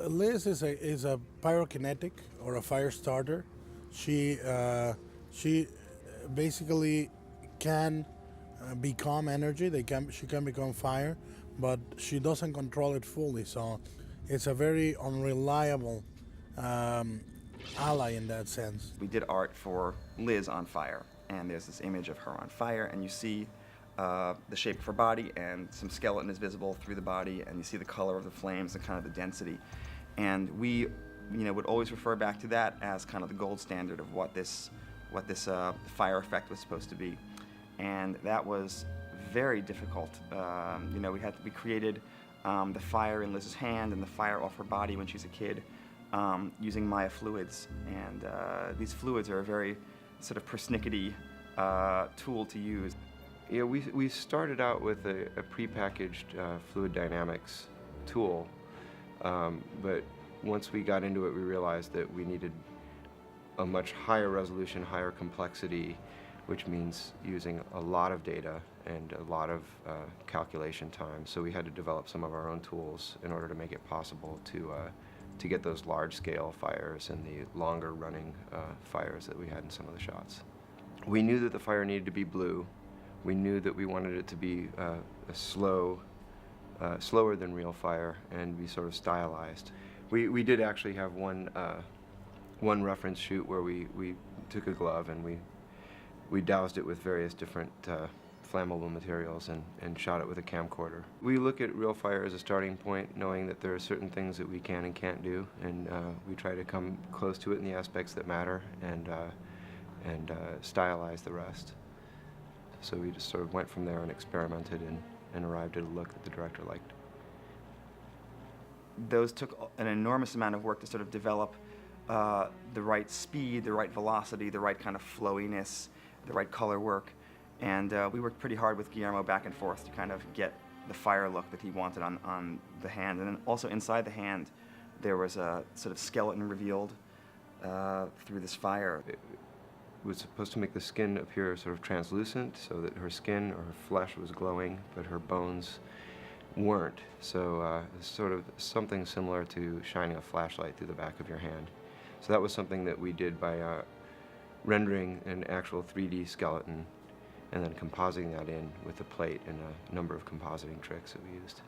Liz is a pyrokinetic or a fire starter. She basically can become energy. She can become fire, but she doesn't control it fully. So it's a very unreliable um, ally in that sense. We did art for Liz on fire, and there's this image of her on fire, and you see the shape of her body, and some skeleton is visible through the body, and you see the color of the flames and kind of the density. And we, would always refer back to that as kind of the gold standard of what this fire effect was supposed to be. And that was very difficult. We created the fire in Liz's hand and the fire off her body when she's a kid using Maya fluids. And these fluids are a very sort of persnickety tool to use. Yeah, we started out with a prepackaged fluid dynamics tool, but once we got into it, we realized that we needed a much higher resolution, higher complexity, which means using a lot of data and a lot of calculation time. So we had to develop some of our own tools in order to make it possible to get those large-scale fires and the longer-running fires that we had in some of the shots. We knew that the fire needed to be blue. We knew that we wanted it to be slower than real fire and be sort of stylized. We did actually have one reference shoot where we took a glove and we doused it with various different flammable materials and shot it with a camcorder. We look at real fire as a starting point, knowing that there are certain things that we can and can't do, and we try to come close to it in the aspects that matter and stylize the rest. So we just sort of went from there and experimented and arrived at a look that the director liked. Those took an enormous amount of work to sort of develop the right speed, the right velocity, the right kind of flowiness, the right color work. And we worked pretty hard with Guillermo back and forth to kind of get the fire look that he wanted on the hand. And then also inside the hand, there was a sort of skeleton revealed through this fire. It was supposed to make the skin appear sort of translucent so that her skin or her flesh was glowing, but her bones weren't. So it's sort of something similar to shining a flashlight through the back of your hand. So that was something that we did by rendering an actual 3D skeleton and then compositing that in with the plate and a number of compositing tricks that we used.